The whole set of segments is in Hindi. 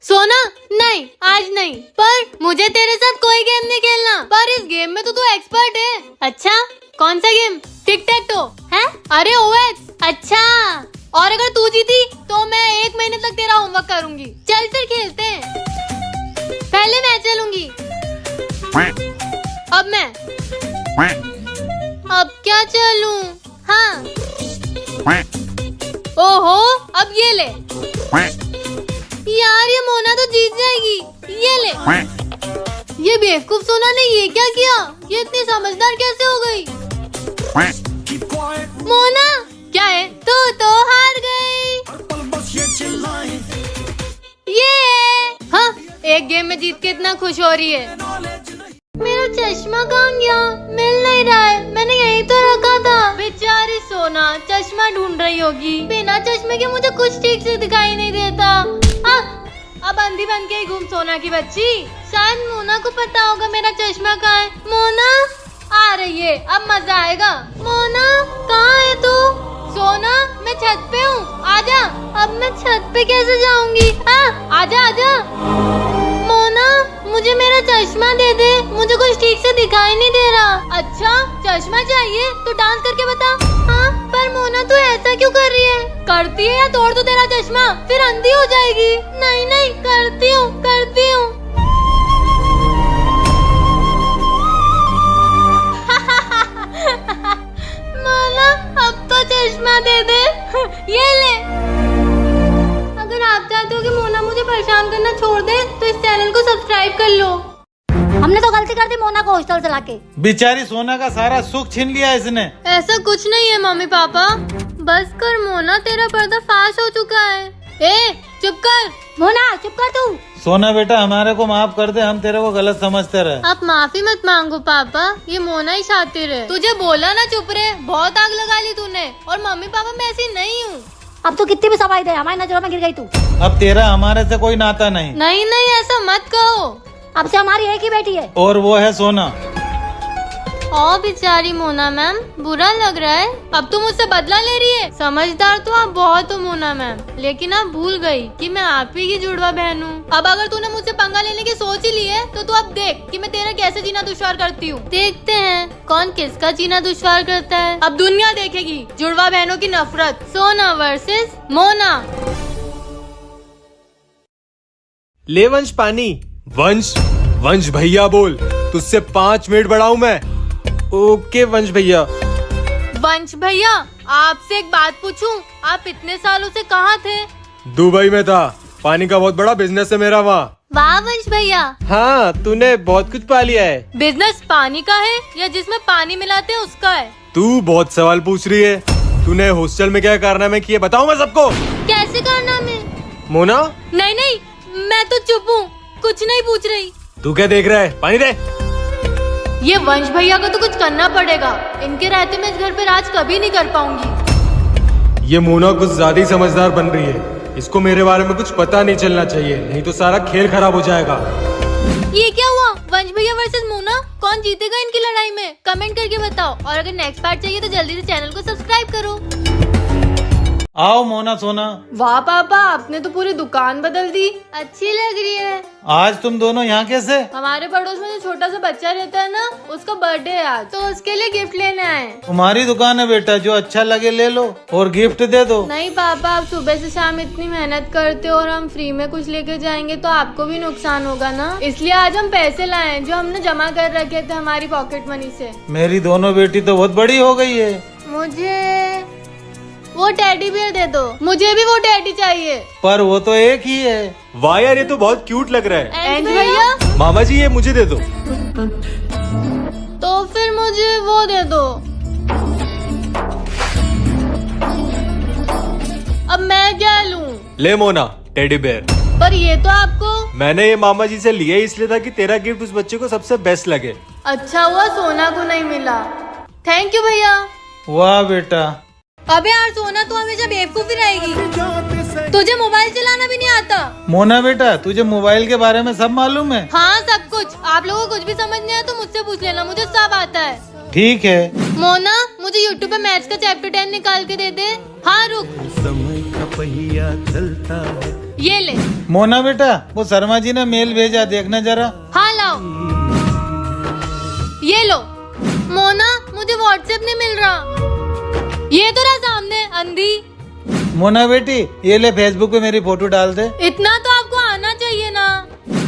सोना नहीं, आज नहीं। पर मुझे तेरे साथ कोई गेम नहीं खेलना। पर इस गेम में तो तू एक्सपर्ट है। अच्छा, कौन सा गेम? टिक टैक टो है? अरे ओएक्स। अच्छा, और अगर तू जीती तो मैं 1 महीने तक तेरा होमवर्क करूंगी। चल फिर खेलते हैं। पहले मैं चलूंगी। अब मैं। अब क्या चलूं? हाँ। ओहो, अब ये ले। यार ये मोना तो जीत जाएगी। ये ले। ये बेवकूफ सोना ने ये क्या किया? ये इतनी समझदार कैसे हो गई? मोना क्या है? तो हार गई। ये हाँ, एक गेम में जीत के इतना खुश हो रही है। मेरा चश्मा कहाँ गया? मिल नहीं रहा है। मैंने यहीं तो रखा था। बेचारी सोना चश्मा ढूंढ रही होगी। बिना चश्मे के मुझे कुछ ठीक से दिखाई नहीं देता। अब अंधी बन के ही घूम सोना की बच्ची। शायद मोना को पता होगा मेरा चश्मा कहाँ है। मोना आ रही है, अब मजा आएगा। मोना कहाँ है तू? सोना मैं छत पे हूँ, आजा। अब मैं छत पे कैसे जाऊंगी? आजा आजा। मोना मुझे मेरा चश्मा दे दे, मुझे कुछ ठीक से दिखाई नहीं दे रहा। अच्छा चश्मा चाहिए तो डांस करके बता। हाँ पर मोना तू ऐसा क्यों कर रही है? करती है या तोड़ दूं तेरा चश्मा, फिर अंधी हो जाएगी। नहीं नहीं करती हूँ करती हूँ। मोना अब तो चश्मा दे दे। ये ले। अगर आप चाहते हो कि मोना मुझे परेशान करना छोड़ दे तो इस चैनल को सब्सक्राइब कर लो। हमने तो गलती कर दी मोना को हॉस्टल से लाके। बेचारी सोना का सारा सुख छीन लिया इसने। ऐसा कुछ नहीं है मम्मी पापा। बस कर मोना, तेरा पर्दा फाश हो चुका है। ए चुप कर। मोना चुप कर तू। सोना बेटा हमारे को माफ कर दे, हम तेरे को गलत समझते रहे। आप माफी मत मांगो पापा, ये मोना ही शातिर है। तुझे बोला ना चुप रहे, बहुत आग लगा ली तूने। और मम्मी पापा मैं ऐसी नहीं हूँ। अब तो कितनी भी सफाई दे, हमारी नजरों में गिर गई तू। अब तेरा हमारे से कोई नाता नहीं। नहीं नहीं ऐसा मत कहो। अब से हमारी एक ही बेटी है और वो है सोना। ओ बेचारी मोना मैम, बुरा लग रहा है। अब तुम मुझसे बदला ले रही है। समझदार तो आप बहुत हो मोना मैम, लेकिन आप भूल गई कि मैं आप ही की जुड़वा बहन हूँ। अब अगर तूने मुझसे पंगा लेने की सोच ही ली है तो तू अब देख कि मैं तेरा कैसे जीना दुश्वार करती हूँ। देखते हैं कौन किसका जीना दुश्वार करता है। अब दुनिया देखेगी जुड़वा बहनों की नफरत। सोना वर्सेस मोना। ले वंश पानी। वंश वंश भैया बोल, तुझसे 5 मिनट बढ़ाऊं मैं? ओके वंश भैया। वंश भैया आपसे एक बात पूछूं, आप इतने सालों से कहाँ थे? दुबई में था, पानी का बहुत बड़ा बिजनेस है मेरा वहाँ। वाह वंश भैया, हाँ तूने बहुत कुछ पा लिया है। बिजनेस पानी का है या जिसमें पानी मिलाते हैं उसका है? तू बहुत सवाल पूछ रही है। तूने हॉस्टल में क्या कारनामे किए बताऊं मैं सबको? कैसे करना में? मोना नहीं नहीं मैं तो चुप हूँ, कुछ नहीं पूछ रही। तू क्या देख रहा है? पानी दे। ये वंश भैया को तो कुछ करना पड़ेगा। इनके रहते मैं इस घर पे राज कभी नहीं कर पाऊंगी। ये मोना कुछ ज्यादा ही समझदार बन रही है। इसको मेरे बारे में कुछ पता नहीं चलना चाहिए, नहीं तो सारा खेल खराब हो जाएगा। ये क्या हुआ? वंश भैया वर्सेस मोना, कौन जीतेगा इनकी लड़ाई में? कमेंट करके बताओ। और अगर नेक्स्ट पार्ट चाहिए तो जल्दी से चैनल को सब्सक्राइब करो। आओ मोना सोना। वाह पापा, आपने तो पूरी दुकान बदल दी। अच्छी लग रही है। आज तुम दोनों यहाँ कैसे? हमारे पड़ोस में जो छोटा सा बच्चा रहता है ना, उसका बर्थडे है आज, तो उसके लिए गिफ्ट लेने आए। तुम्हारी दुकान है बेटा, जो अच्छा लगे ले लो और गिफ्ट दे दो। नहीं पापा, आप सुबह से शाम इतनी मेहनत करते हो और हम फ्री में कुछ लेकर जाएंगे तो आपको भी नुकसान होगा ना। इसलिए आज हम पैसे लाए जो हमने जमा कर रखे थे हमारी पॉकेट मनी से। मेरी दोनों बेटी तो बहुत बड़ी हो गई है। मुझे वो टेडी बियर दे दो। मुझे भी वो टेडी चाहिए। पर वो तो एक ही है। वाह यार, ये तो बहुत क्यूट लग रहा है। एंज भैया मामा जी ये मुझे दे दो। तो फिर मुझे वो दे दो। अब मैं क्या लूं? ले मोना टेडी बेयर। पर ये तो आपको। मैंने ये मामा जी से लिया इसलिए था कि तेरा गिफ्ट उस बच्चे को सबसे बेस्ट लगे। अच्छा हुआ सोना को नहीं मिला। थैंक यू भैया। वाह बेटा। अबे यार सोना तू हमेशा बेवकूफी रहेगी। तुझे मोबाइल चलाना भी नहीं आता। मोना बेटा तुझे मोबाइल के बारे में सब मालूम है? हाँ सब कुछ। आप लोगों को कुछ भी समझ नहीं आया तो मुझसे पूछ लेना, मुझे सब आता है। ठीक है। मोना मुझे YouTube पे मैथ्स का चैप्टर 10 निकाल के दे दे। हाँ रुक। समय का पहिया चलता है। ये ले। मोना बेटा, वो शर्मा जी ने मेल भेजा, देखना जरा। हाँ लाओ। ये लो। मोना, मुझे व्हाट्सएप नहीं मिल रहा। ये तो रहा सामने, अंधी। मोना बेटी, ये ले फेसबुक पे मेरी फोटो डाल दे। इतना तो आपको आना चाहिए ना।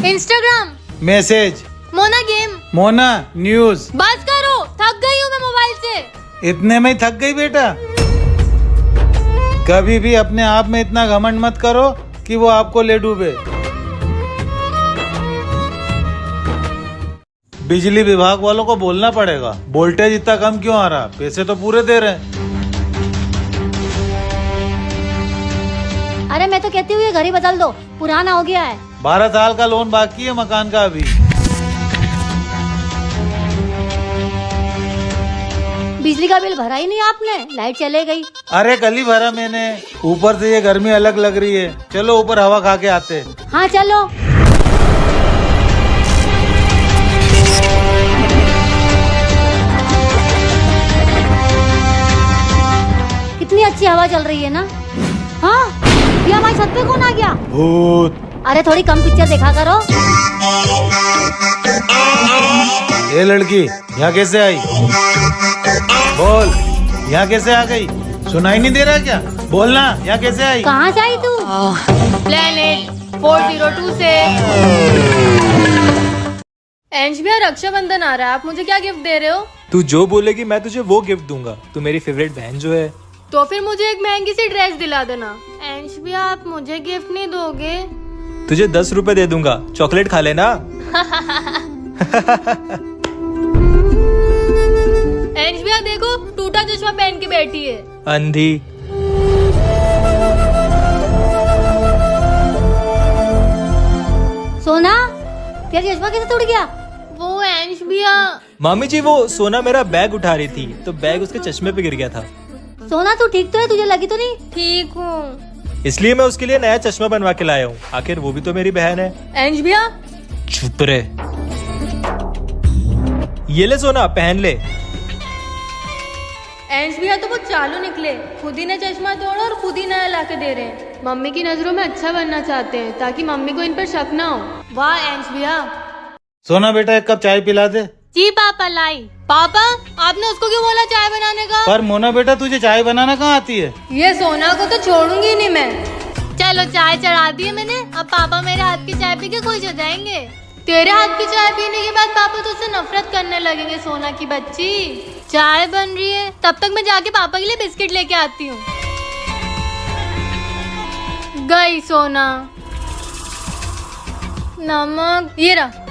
Instagram, message. Mona game. Mona news. बस करो, थक गई हूँ मैं मोबाइल से। इतने में ही थक गई बेटा? कभी भी अपने आप में इतना घमंड मत करो कि वो आपको ले डूबे। बिजली विभाग वालों को बोलना पड़ेगा, वोल्टेज इतना कम क्यों आ रहा? पैसे तो पूरे दे रहे हैं। अरे मैं तो कहती हूँ ये घर ही बदल दो, पुराना हो गया है। 12 साल का लोन बाकी है मकान का अभी। बिजली का बिल भरा ही नहीं आपने, लाइट चले गई। अरे कल ही भरा मैंने। ऊपर से ये गर्मी अलग लग रही है, चलो ऊपर हवा खा के आते हैं। हाँ चलो। कितनी अच्छी हवा चल रही है ना। हाँ, ये हमारी छत पे कौन आ गया? भूत। अरे थोड़ी कम पिक्चर देखा करो। ये लड़की यहाँ कैसे आई? बोल, यहाँ कैसे आ गई? सुनाई नहीं दे रहा क्या? बोलना, यहाँ कैसे आई? कहाँ से आई तू? प्लेनेट 402 से। एंज भैया, रक्षाबंधन आ रहा है, आप मुझे क्या गिफ्ट दे रहे हो? तू जो बोलेगी मैं तुझे वो गिफ्ट दूंगा। तू मेरी फेवरेट बहन जो है। तो फिर मुझे एक महंगी सी ड्रेस दिला देना। एंज भैया, आप मुझे गिफ्ट नहीं दोगे? तुझे 10 रुपए दे दूंगा, चॉकलेट खा लेना। एंज भैया देखो, टूटा चश्मा पहन के बैठी है। अंधी। सोना, तेरा चश्मा कैसे टूट गया? वो एंज भैया। मामी जी, वो सोना मेरा बैग उठा रही थी तो बैग उसके चश्मे पे गिर गया था, सोना तू ठीक तो है? तुझे लगी तो नहीं? ठीक हूँ। इसलिए मैं उसके लिए नया चश्मा बनवा के लाया हूँ। आखिर वो भी तो मेरी बहन है। एंज भैया, चुप रे। ये ले सोना, पहन ले। एंज भैया तो वो चालू निकले, खुद ही ने चश्मा तोड़ा और खुद ही नया लाके दे रहे हैं। मम्मी की नजरों में अच्छा बनना चाहते हैं ताकि मम्मी को इन पर शक ना हो। वाह एंज भैया। सोना बेटा, एक कप चाय पिला दे। जी पापा, लाई। पापा, आपने उसको क्यों बोला चाय बनाने का? पर मोना बेटा, तुझे चाय बनाना कहाँ आती है? ये सोना को तो छोड़ूंगी नहीं मैं। चलो चाय चढ़ा दी है मैंने, अब पापा मेरे हाथ की चाय पी के खुश हो जाएंगे। तेरे हाथ की चाय पीने के बाद पापा तुझसे नफरत करने लगेंगे। सोना की बच्ची, चाय बन रही है, तब तक मैं जाके पापा के लिए बिस्किट लेके आती हूँ। गई सोना। नमक ये रहा।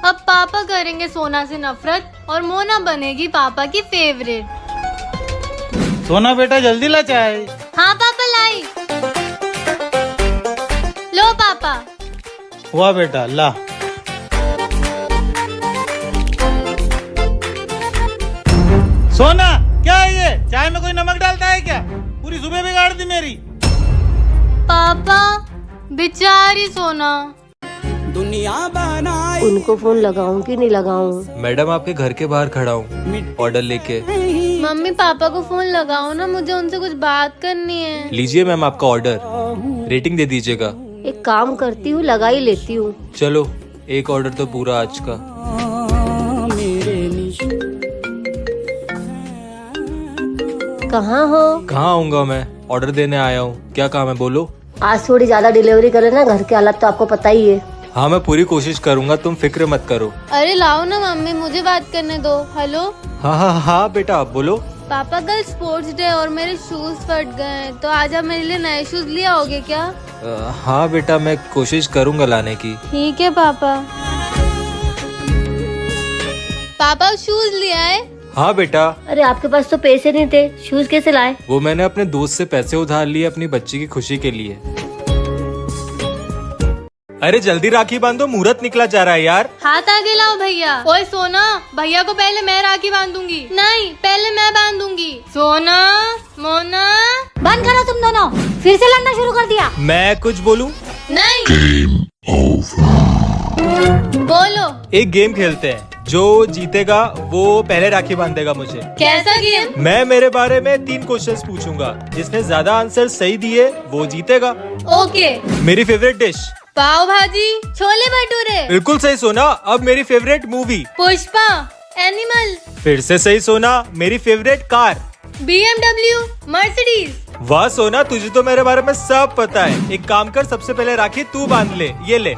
अब पापा करेंगे सोना से नफरत और मोना बनेगी पापा की फेवरेट। सोना बेटा, जल्दी ला चाय। हाँ पापा, लाई। लो पापा। हुआ बेटा, ला। सोना, क्या है ये? चाय में कोई नमक डालता है क्या? पूरी सुबह बिगाड़ दी मेरी। पापा, बेचारी सोना। उनको फोन लगाऊं कि नहीं लगाऊं? मैडम, आपके घर के बाहर खड़ा हूँ ऑर्डर लेके। मम्मी पापा को फोन लगाओ ना, मुझे उनसे कुछ बात करनी है। लीजिए मैम आपका ऑर्डर, रेटिंग दे दीजिएगा। एक काम करती हूँ, लगा ही लेती हूँ। चलो, एक ऑर्डर तो पूरा आज का। कहाँ हो? कहाँ आऊंगा मैं? ऑर्डर देने आया हूँ। क्या काम है, बोलो। आज थोड़ी ज्यादा डिलीवरी करे ना, घर के हालत तो आपको पता ही है। हाँ, मैं पूरी कोशिश करूंगा, तुम फिक्र मत करो। अरे लाओ ना मम्मी, मुझे बात करने दो। हेलो हाँ हाँ हाँ बेटा, बोलो। पापा, कल स्पोर्ट्स डे और मेरे शूज फट गए हैं, तो आज आप मेरे लिए नए शूज ले आओगे क्या? हाँ बेटा, मैं कोशिश करूंगा लाने की। ठीक है पापा। पापा, शूज ले आए? हाँ बेटा। अरे आपके पास तो पैसे नहीं थे, शूज कैसे लाए? वो मैंने अपने दोस्त से पैसे उधार लिए अपनी बच्ची की खुशी के लिए। अरे जल्दी राखी बांधो, मुहूर्त निकला जा रहा है यार। हाथ आगे लाओ भैया। ओए सोना, भैया को पहले मैं राखी बांधूंगी। नहीं, पहले मैं बांधूंगी। सोना, मोना। बंद करो तुम दोनों, फिर से लड़ना शुरू कर दिया। मैं कुछ बोलूं? नहीं। बोलो। एक गेम खेलते हैं, जो जीतेगा वो पहले राखी बांधेगा मुझे। कैसा गेम? मैं मेरे बारे में 3 क्वेश्चंस पूछूंगा, जिसने ज्यादा आंसर सही दिए वो जीतेगा। ओके। मेरी फेवरेट डिश? पाव भाजी। छोले भटूरे। बिल्कुल सही सोना। अब मेरी फेवरेट मूवी? पुष्पा। एनिमल। फिर से सही सोना। मेरी फेवरेट कार? BMW, Mercedes. वाह सोना, तुझे तो मेरे बारे में सब पता है। एक काम कर, सबसे पहले राखी तू बांध ले। ये ले।